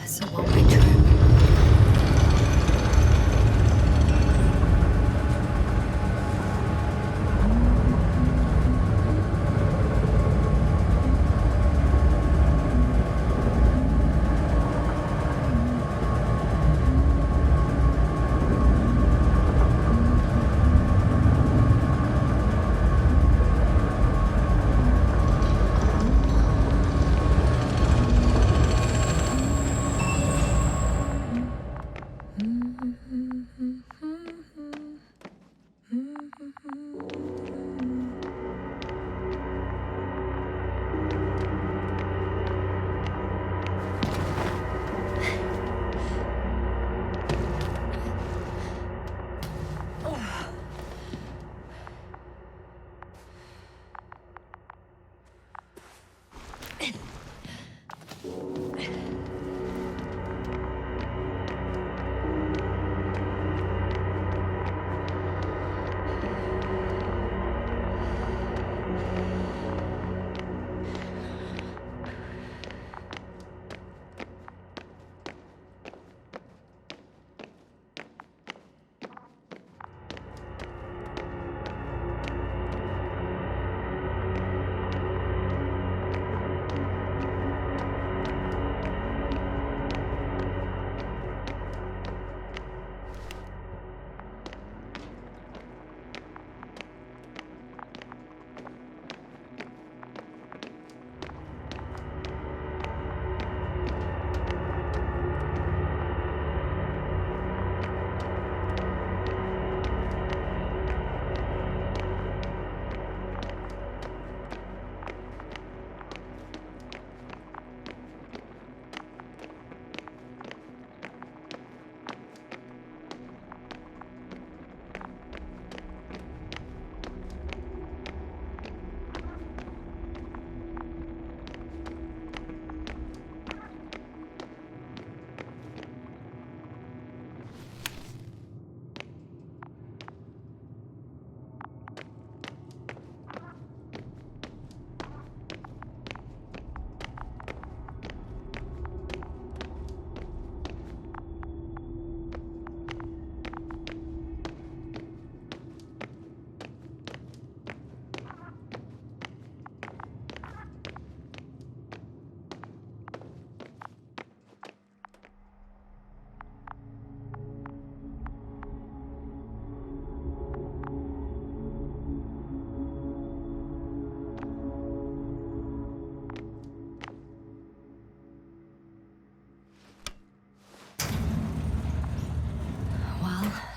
It's a one-way trip.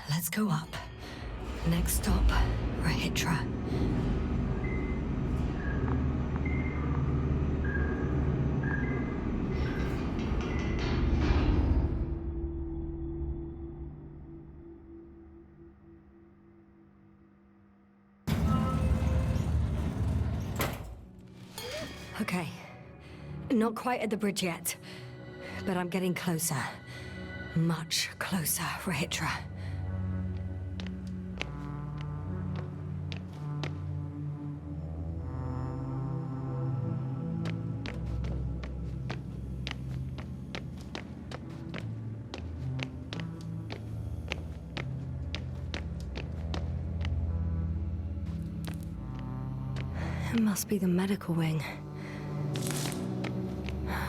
Let's go up. Next stop, Rahitra. Okay. Not quite at the bridge yet, but I'm getting closer. Much closer, Rahitra. It must be the medical wing.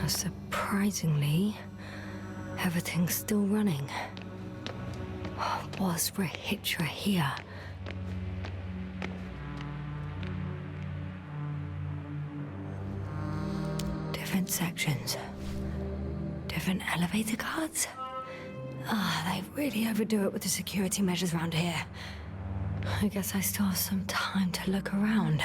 Surprisingly, everything's still running. Was Rahitra here? Different sections. Different elevator cards? They really overdo it with the security measures around here. I guess I still have some time to look around.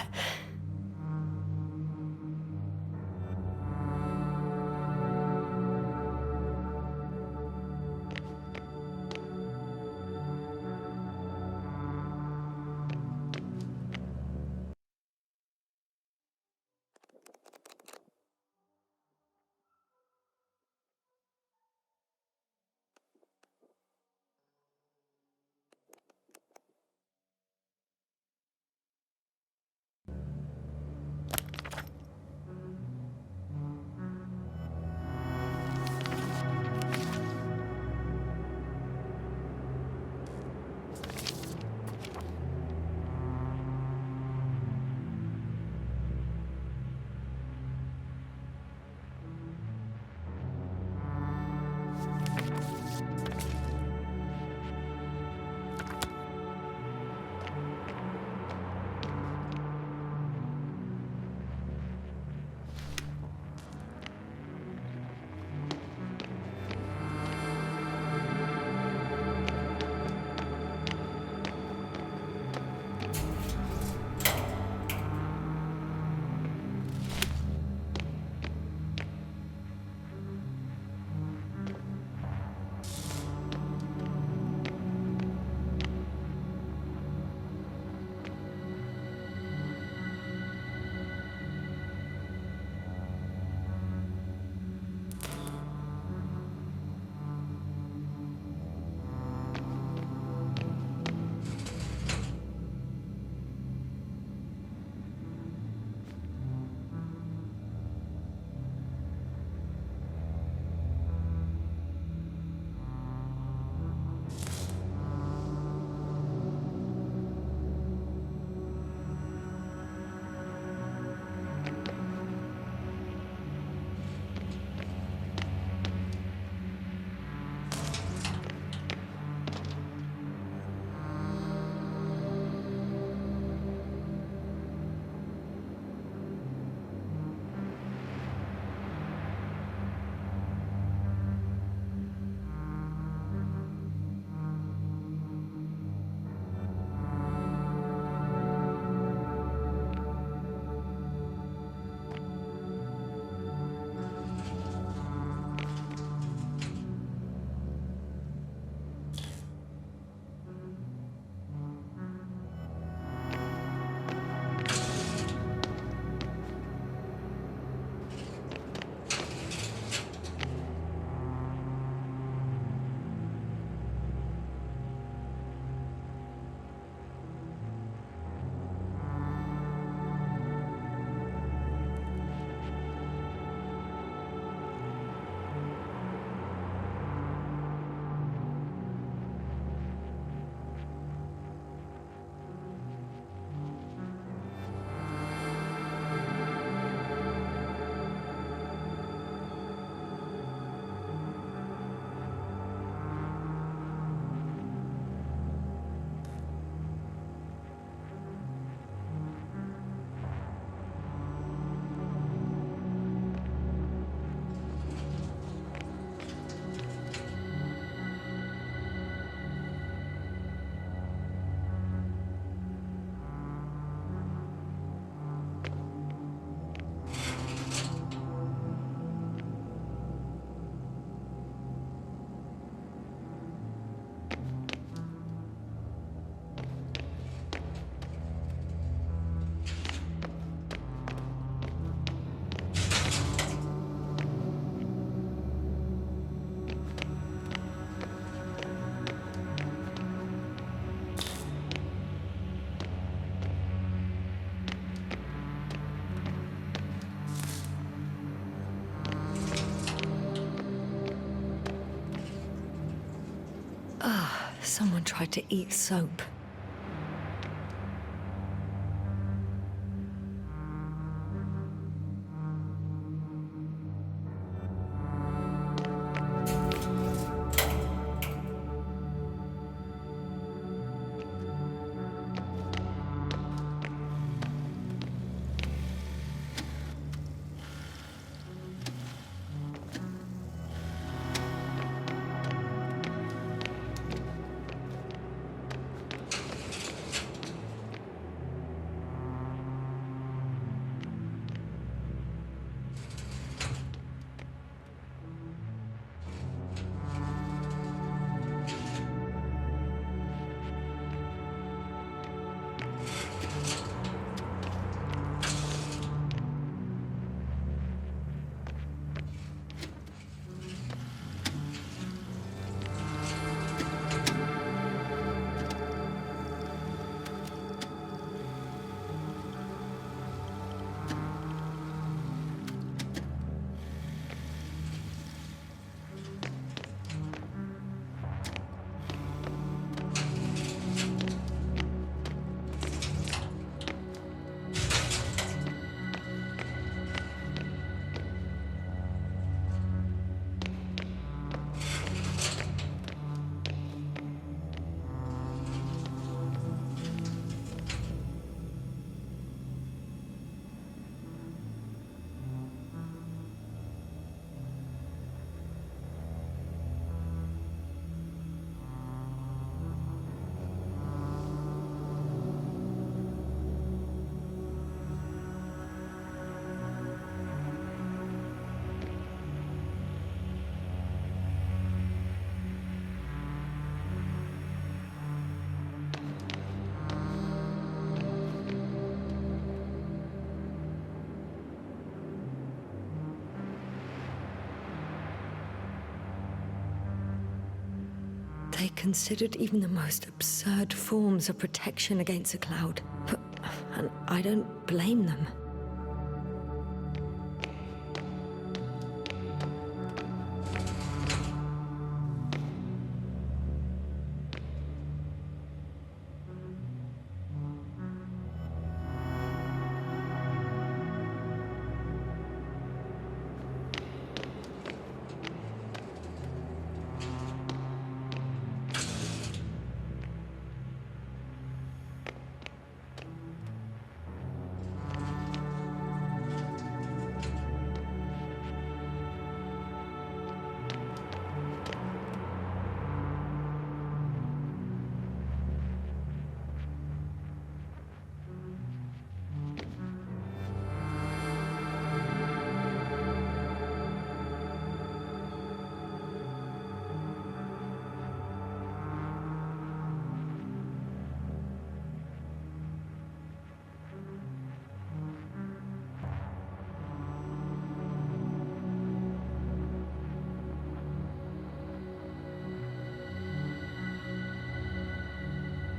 Someone tried to eat soap. They considered even the most absurd forms of protection against a cloud. And I don't blame them.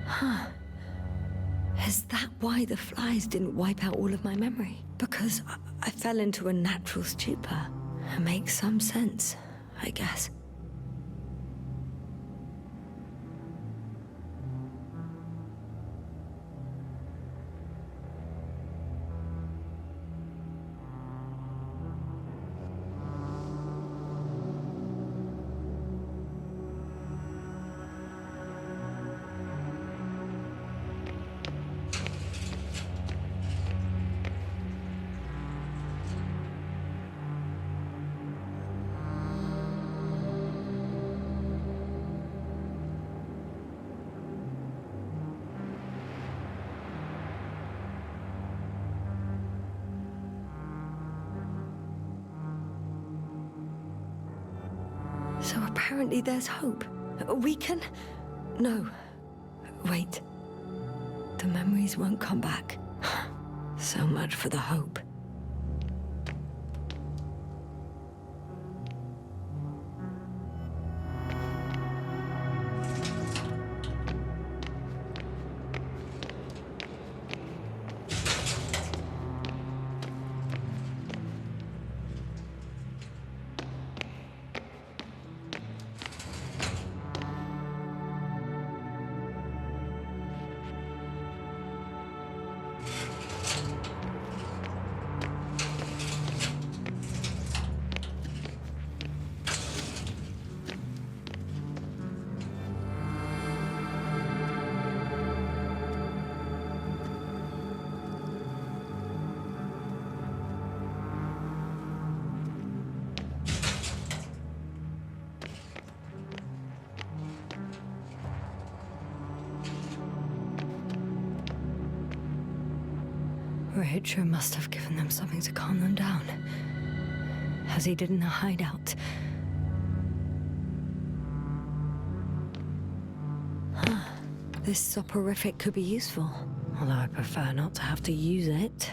Huh. Is that why the flies didn't wipe out all of my memory? Because I fell into a natural stupor. It makes some sense, I guess. So apparently there's hope. We can... No. Wait. The memories won't come back. So much for the hope. Rachel must have given them something to calm them down, as he did in the hideout. Huh. This soporific could be useful, although I prefer not to have to use it.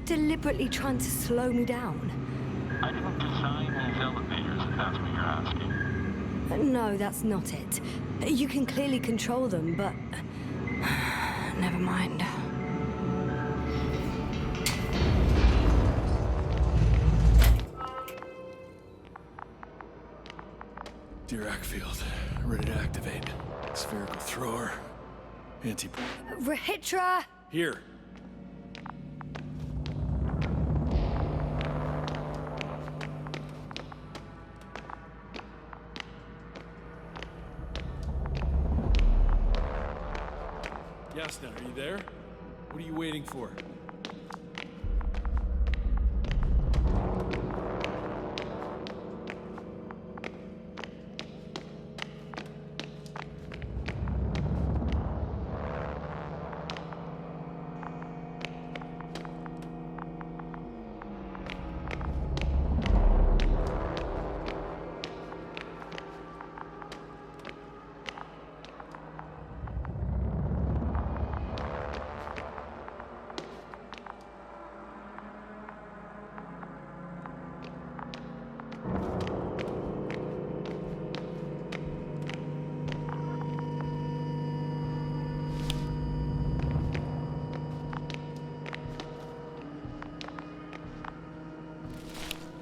deliberately trying to slow me down? I didn't design these elevators, if that's what you're asking. No, that's not it. You can clearly control them, but... Never mind. Dirac field, ready to activate. Spherical thrower. Rahitra! Here. Yasna, are you there? What are you waiting for?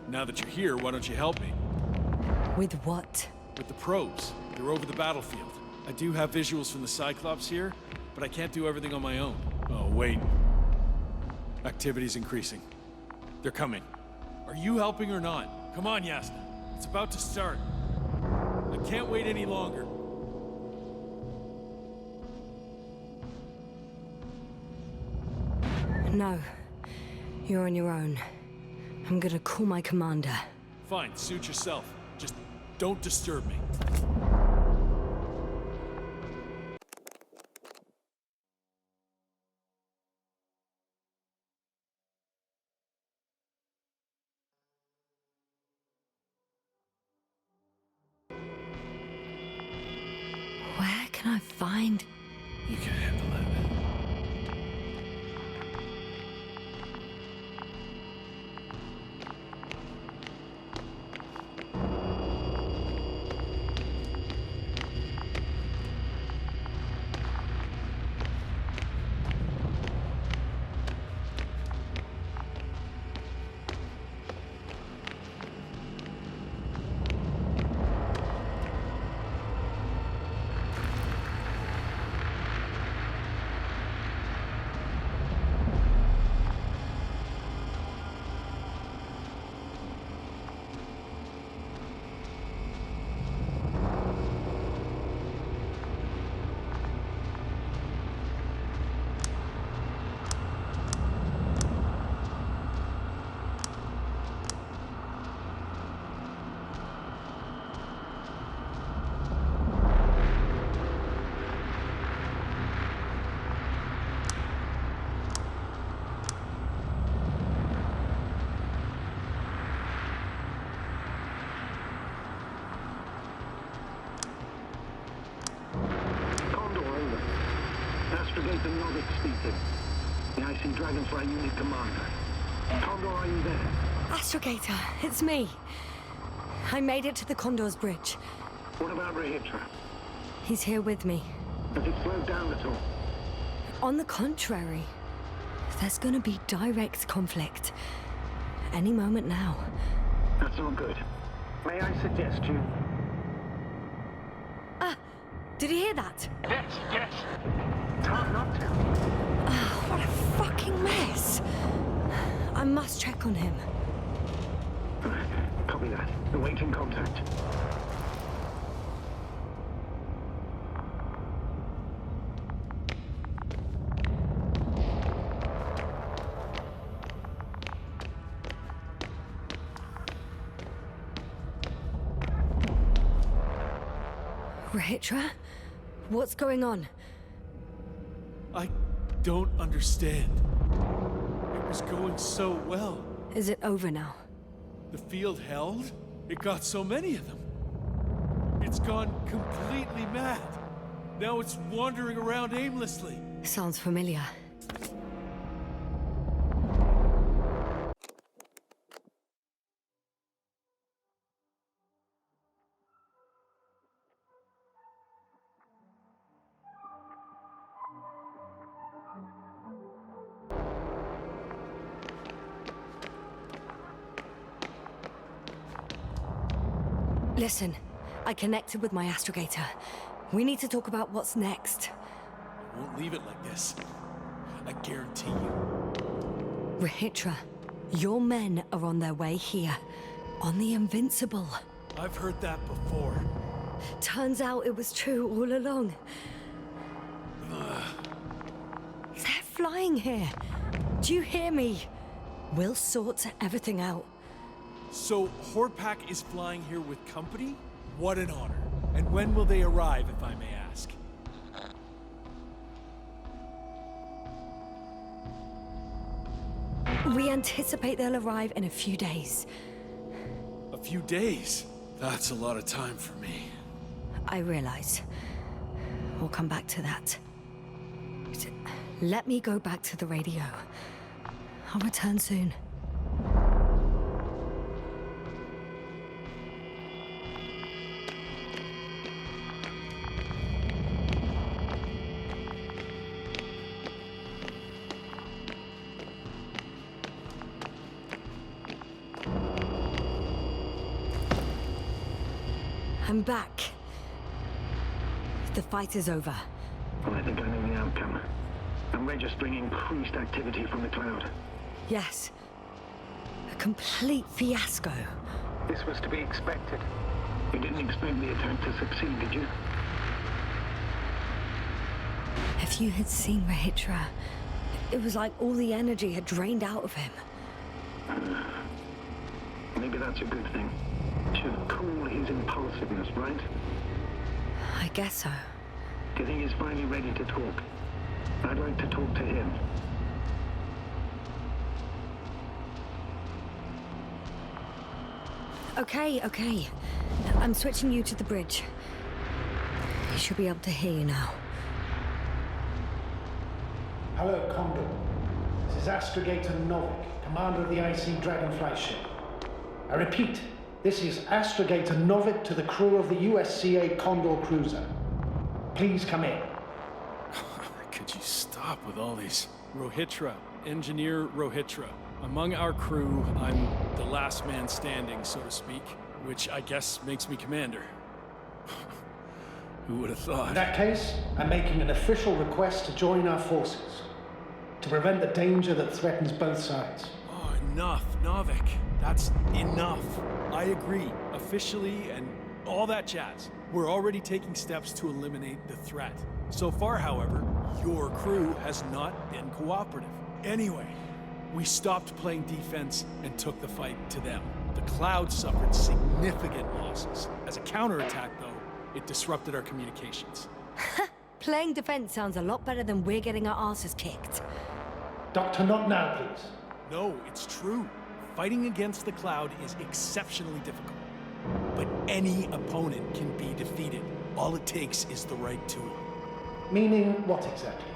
Now that you're here, why don't you help me? With what? With the probes. They're over the battlefield. I do have visuals from the Cyclops here, but I can't do everything on my own. Oh, wait. Activity's increasing. They're coming. Are you helping or not? Come on, Yasna. It's about to start. I can't wait any longer. No. You're on your own. I'm gonna call my commander. Fine, suit yourself. Just don't disturb me. Where can I find... You can handle it. Astrogator Novick speaking. The Icy Dragonfly Unit Commander. Condor, are you there? Astrogator, it's me. I made it to the Condor's bridge. What about Rahitra? He's here with me. Has it slowed down at all? On the contrary, there's gonna be direct conflict. Any moment now. That's not good. May I suggest you... Did you hear that? Yes, yes. It's hard not to. What a fucking mess. I must check on him. Copy that. Awaiting contact. Rahitra? What's going on? I don't understand. It was going so well. Is it over now? The field held? It got so many of them. It's gone completely mad. Now it's wandering around aimlessly. Sounds familiar. Listen, I connected with my astrogator. We need to talk about what's next. I won't leave it like this. I guarantee you. Rahitra, your men are on their way here. On the Invincible. I've heard that before. Turns out it was true all along. They're flying here. Do you hear me? We'll sort everything out. So, Horpak is flying here with company? What an honor. And when will they arrive, if I may ask? We anticipate they'll arrive in a few days. A few days? That's a lot of time for me. I realize. We'll come back to that. Let me go back to the radio. I'll return soon. I'm back. The fight is over. Well, I think I know the outcome. I'm registering increased activity from the cloud. Yes. A complete fiasco. This was to be expected. You didn't expect the attack to succeed, did you? If you had seen Rahitra, it was like all the energy had drained out of him. Maybe that's a good thing. Should cool his impulsiveness, right? I guess so. Do you think he's finally ready to talk? I'd like to talk to him. Okay. I'm switching you to the bridge. He should be able to hear you now. Hello, Condor. This is Astrogator Novik, commander of the IC Dragonfly ship. I repeat, this is Astrogator Novik to the crew of the USCA Condor cruiser. Please come in. Could you stop with all these? Rohitra, Engineer Rohitra. Among our crew, I'm the last man standing, so to speak, which I guess makes me commander. Who would have thought? In that case, I'm making an official request to join our forces, to prevent the danger that threatens both sides. Oh, enough, Novik. That's enough. I agree, officially, and all that jazz. We're already taking steps to eliminate the threat. So far, however, your crew has not been cooperative. Anyway, we stopped playing defense and took the fight to them. The Cloud suffered significant losses. As a counterattack, though, it disrupted our communications. Playing defense sounds a lot better than we're getting our asses kicked. Doctor, not now, please. No, it's true. Fighting against the Cloud is exceptionally difficult. But any opponent can be defeated. All it takes is the right tool. Meaning what exactly?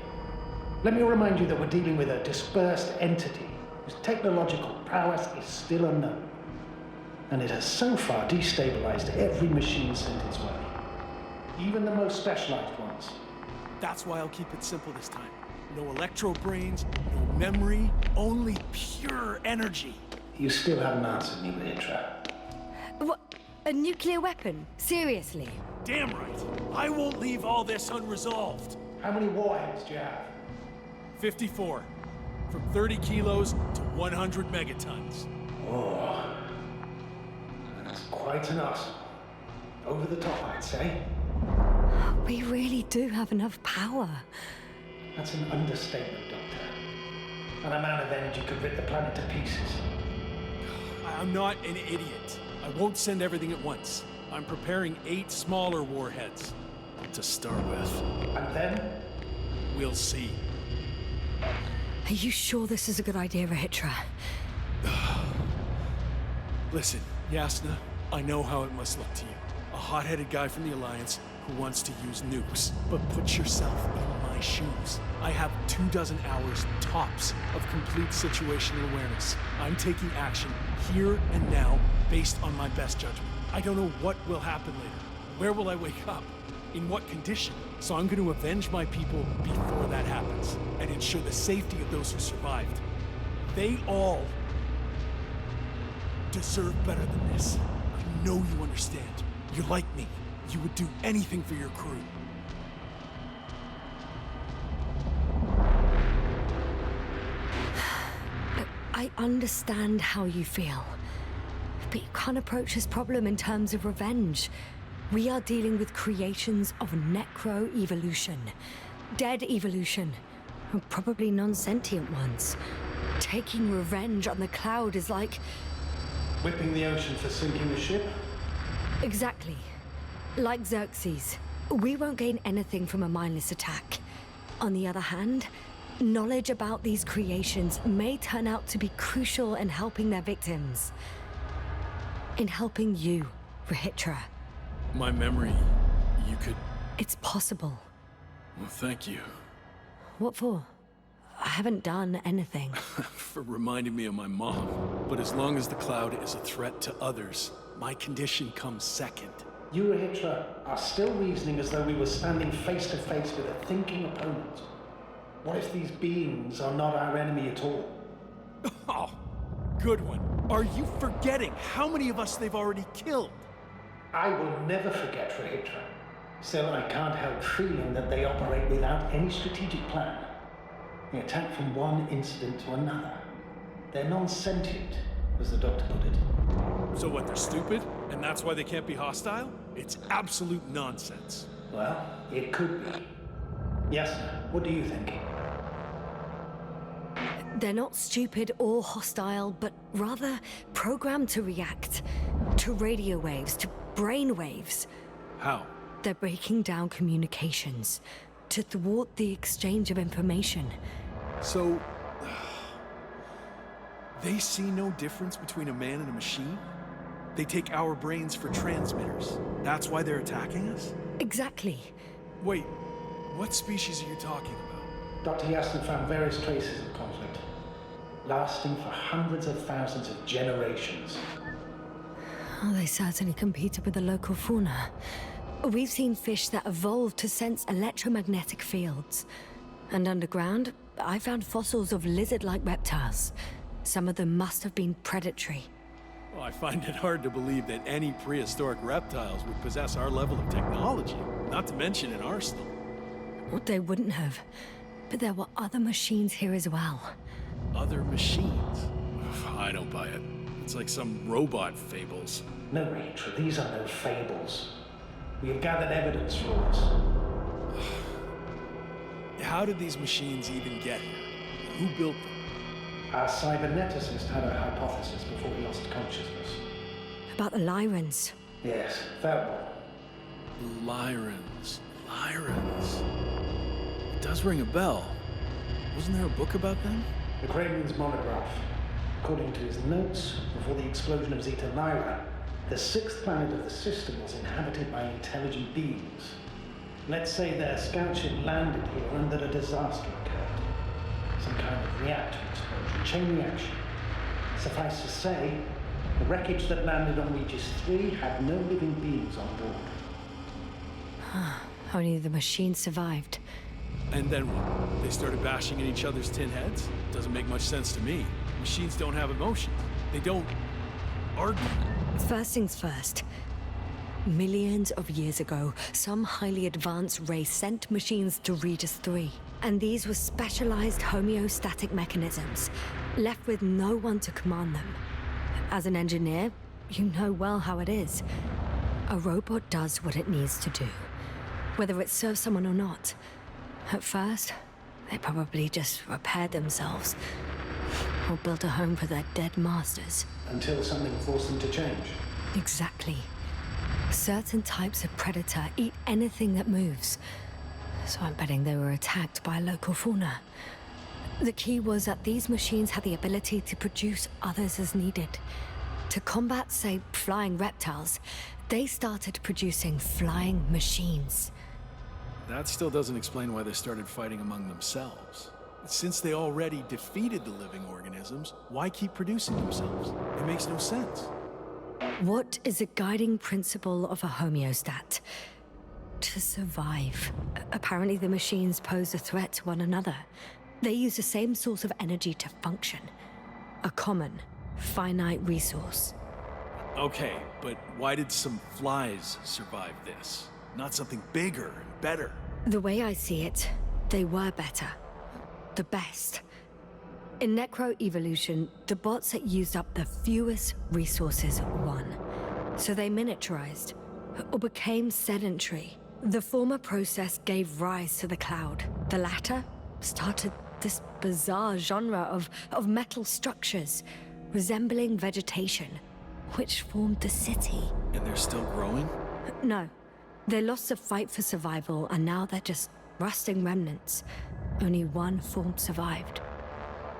Let me remind you that we're dealing with a dispersed entity whose technological prowess is still unknown. And it has so far destabilized every machine sent its way. Even the most specialized ones. That's why I'll keep it simple this time. No electro brains, no memory, only pure energy. You still haven't answered me, Rahitra. What? A nuclear weapon? Seriously? Damn right. I won't leave all this unresolved. How many warheads do you have? 54. From 30 kilos to 100 megatons. Oh. That's quite an arsenal. Over the top, I'd say. We really do have enough power. That's an understatement, Doctor. An amount of energy could rip the planet to pieces. I'm not an idiot. I won't send everything at once. I'm preparing 8 smaller warheads. To start with. And then? We'll see. Are you sure this is a good idea, Rahitra? Listen, Yasna, I know how it must look to you. A hot-headed guy from the Alliance who wants to use nukes. But put yourself in my shoes. I have 24 hours tops of complete situational awareness. I'm taking action here and now based on my best judgment. I don't know what will happen later. Where will I wake up? In what condition? So I'm going to avenge my people before that happens and ensure the safety of those who survived. They all deserve better than this. I know you understand. You're like me. You would do anything for your crew. I understand how you feel. But you can't approach this problem in terms of revenge. We are dealing with creations of necro-evolution. Dead evolution. Probably non-sentient ones. Taking revenge on the cloud is like... Whipping the ocean for sinking a ship? Exactly. Like Xerxes. We won't gain anything from a mindless attack. On the other hand, knowledge about these creations may turn out to be crucial in helping their victims. In helping you, Rahitra. My memory, you could... It's possible. Well, thank you. What for? I haven't done anything. For reminding me of my mom. But as long as the cloud is a threat to others, my condition comes second. You, Rahitra, are still reasoning as though we were standing face to face with a thinking opponent. What if these beings are not our enemy at all? Oh, good one. Are you forgetting how many of us they've already killed? I will never forget Rahitra. Still, I can't help feeling that they operate without any strategic plan. They attack from one incident to another. They're non-sentient, as the doctor put it. So what, they're stupid? And that's why they can't be hostile? It's absolute nonsense. Well, it could be. Yes, what do you think? They're not stupid or hostile, but rather programmed to react. To radio waves, to brain waves. How? They're breaking down communications. To thwart the exchange of information. So... they see no difference between a man and a machine? They take our brains for transmitters. That's why they're attacking us? Exactly. Wait, what species are you talking about? Dr. Yassin found various traces of conflict, lasting for hundreds of thousands of generations. Oh, they certainly competed with the local fauna. We've seen fish that evolved to sense electromagnetic fields. And underground, I found fossils of lizard-like reptiles. Some of them must have been predatory. Well, I find it hard to believe that any prehistoric reptiles would possess our level of technology, not to mention an arsenal. Well, they wouldn't have. But there were other machines here as well. Other machines? I don't buy it. It's like some robot fables. No, Rachel, these are no fables. We have gathered evidence for this. How did these machines even get here? Who built them? Our cyberneticist had a hypothesis before he lost consciousness. About the Lyrans. Yes, that one. Lyrans. It does ring a bell. Wasn't there a book about them? The Kremlin's monograph. According to his notes, before the explosion of Zeta Lyra, the sixth planet of the system was inhabited by intelligent beings. Let's say their scout ship landed here and that a disaster occurred. Some kind of reactor explosion, chain reaction. Suffice to say, the wreckage that landed on Regis 3 had no living beings on board. Only the machine survived. And then what? They started bashing in each other's tin heads? Doesn't make much sense to me. Machines don't have emotion. They don't argue. First things first. Millions of years ago, some highly advanced race sent machines to Regis 3. And these were specialized homeostatic mechanisms, left with no one to command them. As an engineer, you know well how it is. A robot does what it needs to do, whether it serves someone or not. At first, they probably just repaired themselves, or built a home for their dead masters. Until something forced them to change. Exactly. Certain types of predator eat anything that moves. So I'm betting they were attacked by local fauna. The key was that these machines had the ability to produce others as needed. To combat, say, flying reptiles, they started producing flying machines. That still doesn't explain why they started fighting among themselves. Since they already defeated the living organisms, why keep producing themselves? It makes no sense. What is a guiding principle of a homeostat? To survive. Apparently the machines pose a threat to one another. They use the same source of energy to function. A common, finite resource. Okay, but why did some flies survive this? Not something bigger and better. The way I see it, they were better. The best. In necroevolution, the bots that used up the fewest resources won. So they miniaturized, or became sedentary. The former process gave rise to the cloud. The latter started this bizarre genre of metal structures, resembling vegetation, which formed the city. And they're still growing? No. They lost the fight for survival, and now they're just rusting remnants. Only one form survived.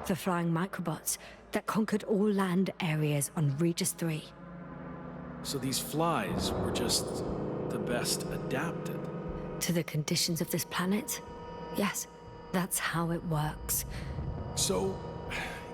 The flying microbots that conquered all land areas on Regis 3. So these flies were just the best adapted. To the conditions of this planet? Yes, that's how it works. So,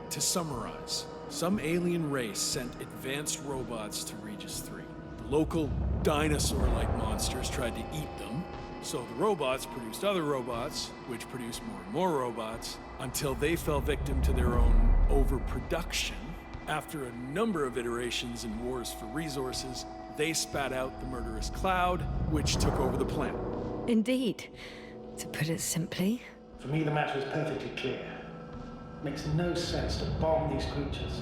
to summarize, some alien race sent advanced robots to Regis 3. The local dinosaur-like monsters tried to eat them, so the robots produced other robots, which produced more and more robots, until they fell victim to their own overproduction. After a number of iterations and wars for resources, they spat out the murderous cloud, which took over the planet. Indeed. To put it simply. For me, the matter is perfectly clear. It makes no sense to bomb these creatures.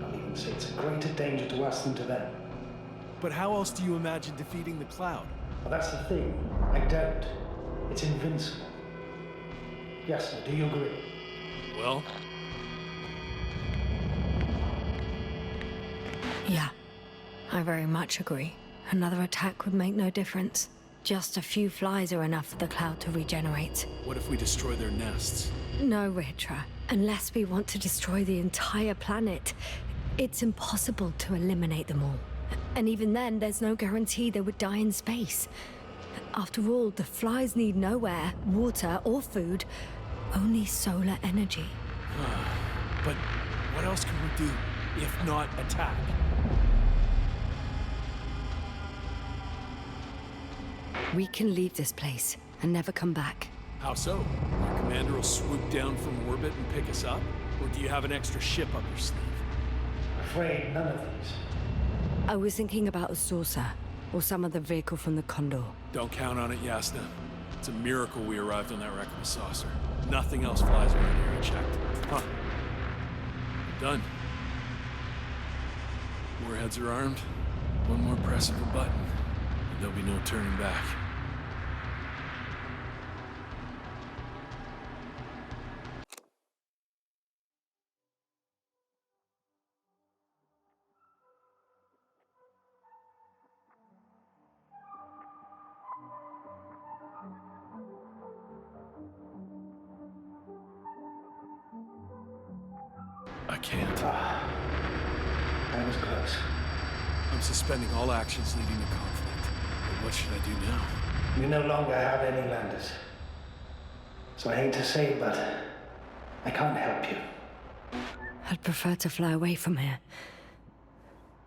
I'll even say it's a greater danger to us than to them. But how else do you imagine defeating the cloud? Well, that's the thing. I don't. It's invincible. Yes, sir, do you agree? Well, Yeah, I very much agree. Another attack would make no difference. Just a few flies are enough for the cloud to regenerate. what if we destroy their nests? No, Ritra. Unless we want to destroy the entire planet, it's impossible to eliminate them all. And even then, there's no guarantee they would die in space. After all, the flies need no air, water, or food, only solar energy. But what else can we do, if not attack? We can leave this place and never come back. How so? Your commander will swoop down from orbit and pick us up? Or do you have an extra ship up your sleeve? I'm afraid none of these. I was thinking about a saucer, or some other vehicle from the Condor. Don't count on it, Yasna. It's a miracle we arrived on that wreck of a saucer. Nothing else flies around here, I checked. Huh. Done. Warheads are armed. One more press of a button, and there'll be no turning back. I can't. That was close. I'm suspending all actions leading to conflict. But what should I do now? We no longer have any landers. So I hate to say it, but I can't help you. I'd prefer to fly away from here.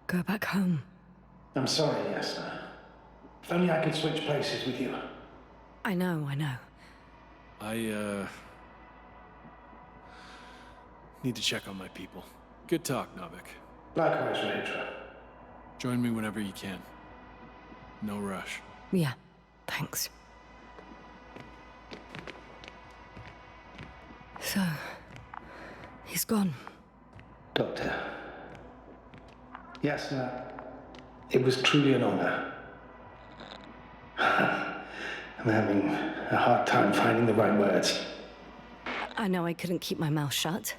Go back home. I'm sorry, Yasna. If only I could switch places with you. I know. I need to check on my people. Good talk, Navik. Likewise, Rachel. Join me whenever you can. No rush. Yeah, thanks. So, he's gone. Doctor. Yasna, it was truly an honor. I'm having a hard time finding the right words. I know I couldn't keep my mouth shut.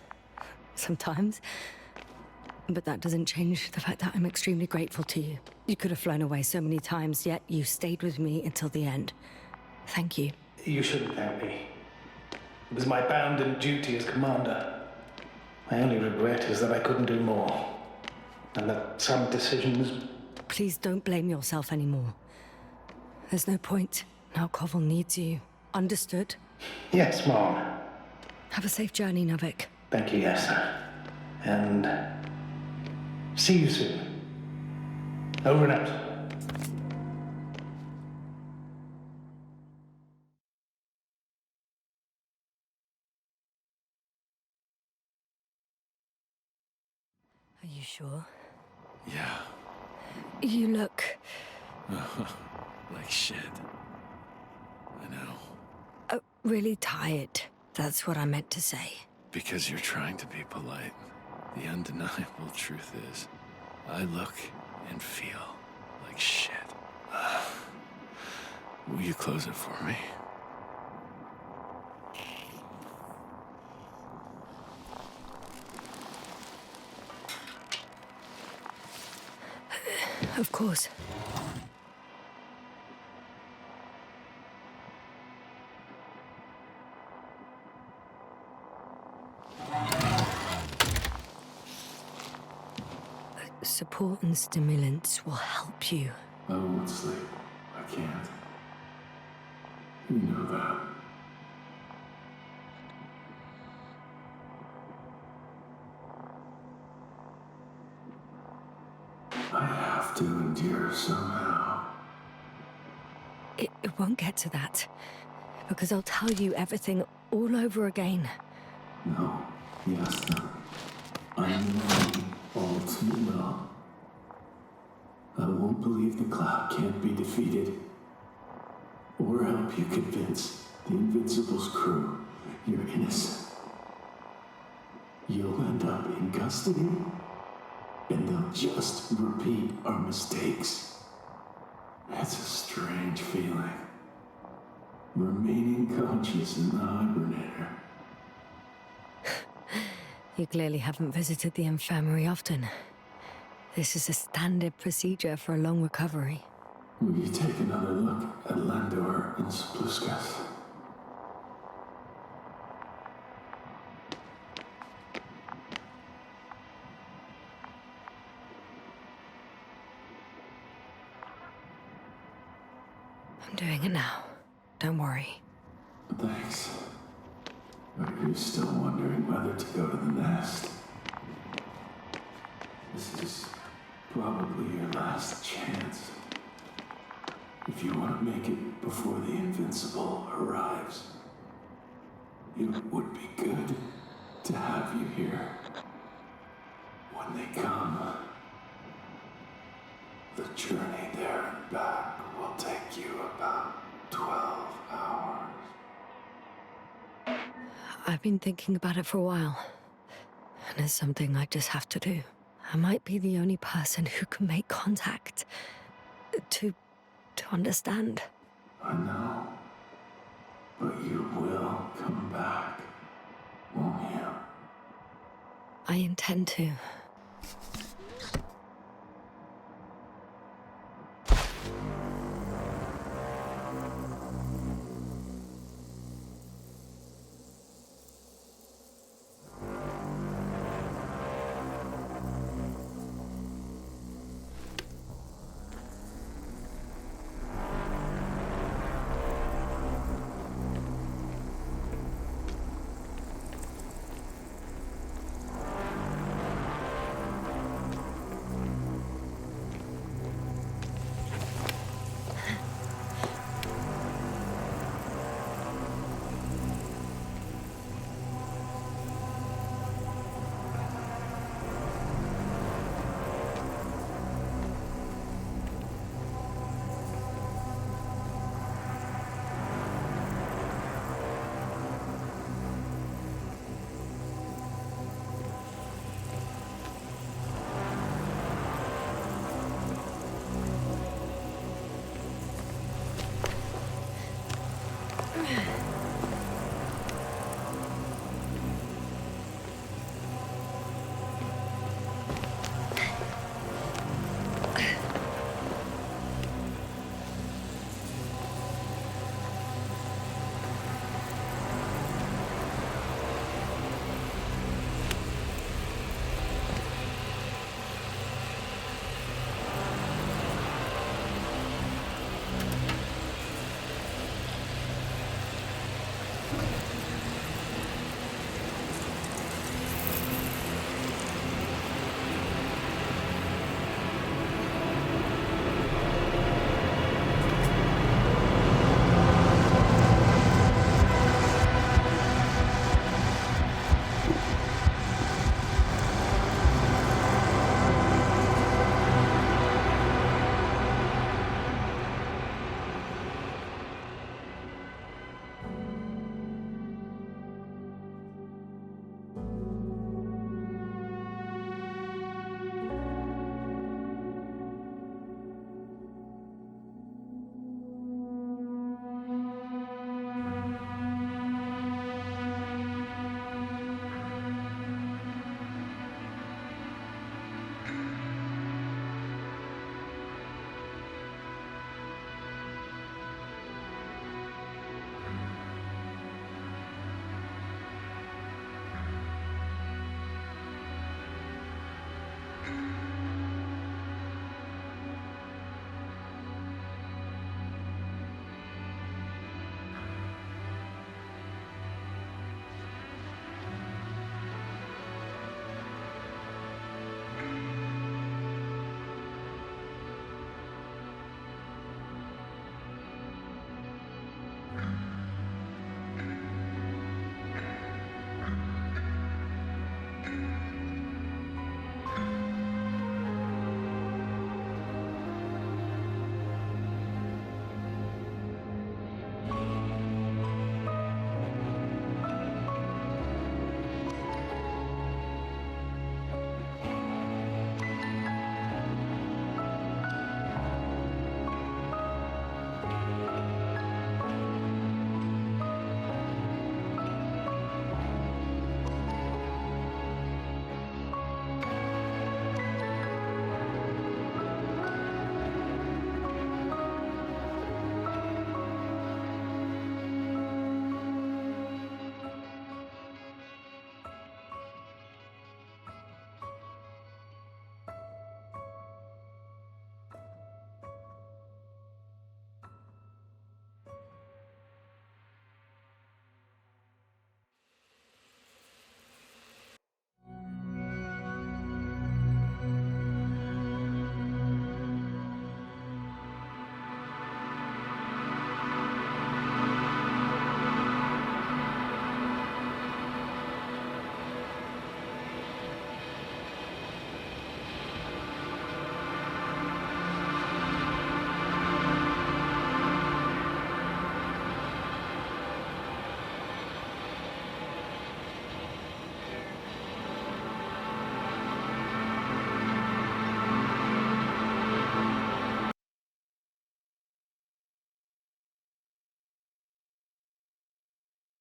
Sometimes. But that doesn't change the fact that I'm extremely grateful to you. You could have flown away so many times, yet you stayed with me until the end. Thank you. You shouldn't thank me. It was my bounden duty as commander. My only regret is that I couldn't do more. And that some decisions... Please don't blame yourself anymore. There's no point. Now Koval needs you. Understood? Yes, Mom. Have a safe journey, Navik. Thank you, Yasna. And... see you soon. Over and out. Are you sure? Yeah. You look... Like shit. I know. really tired. That's what I meant to say. Because you're trying to be polite. The undeniable truth is, I look and feel like shit. Will you close it for me? Of course. Support and stimulants will help you. I won't sleep. I can't. You know that. I have to endure somehow. It won't get to that. Because I'll tell you everything all over again. No, yes, no. I know all too well. I won't believe the cloud can't be defeated. Or help you convince the Invincible's crew you're innocent. You'll end up in custody, and they'll just repeat our mistakes. It's a strange feeling. Remaining conscious in the hibernator. You clearly haven't visited the infirmary often. This is a standard procedure for a long recovery. Will you take another look at Landor and Spluskas? I'm doing it now. Don't worry. Thanks. Are you still wondering whether to go to the nest? This is probably your last chance. If you want to make it before the Invincible arrives, it would be good to have you here. When they come, the journey there and back will take you about 12 hours. I've been thinking about it for a while. And it's something I just have to do. I might be the only person who can make contact. To understand. I know. But you will come back, won't you? I intend to.